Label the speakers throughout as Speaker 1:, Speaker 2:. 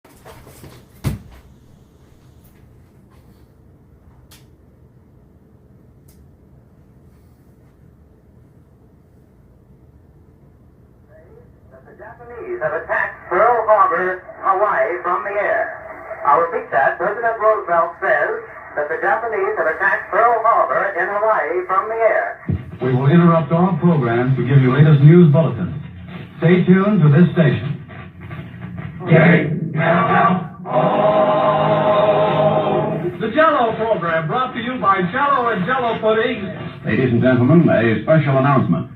Speaker 1: The Japanese have attacked Pearl Harbor, Hawaii, from the air. I'll repeat that. President Roosevelt says that the Japanese have attacked Pearl Harbor in Hawaii from the air.
Speaker 2: We will interrupt our program to give you latest news bulletins. Stay tuned to this station. The Jell-O program brought to you by Jell-O and Jell-O pudding.
Speaker 3: Ladies and gentlemen, a special announcement.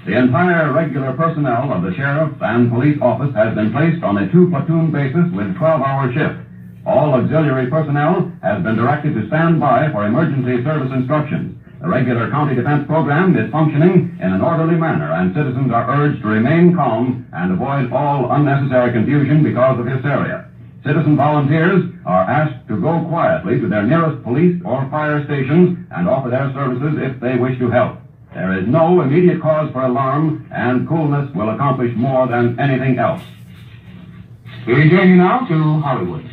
Speaker 3: The entire regular personnel of the sheriff and police office has been placed on a 2-platoon basis with 12-hour shift. All auxiliary personnel has been directed to stand by for emergency service instructions. The regular county defense program is functioning in an orderly manner, and citizens are urged to remain calm and avoid all unnecessary confusion because of hysteria. Citizen volunteers are asked to go quietly to their nearest police or fire stations and offer their services if they wish to help. There is no immediate cause for alarm, and coolness will accomplish more than anything else.
Speaker 2: We return you now to Hollywood.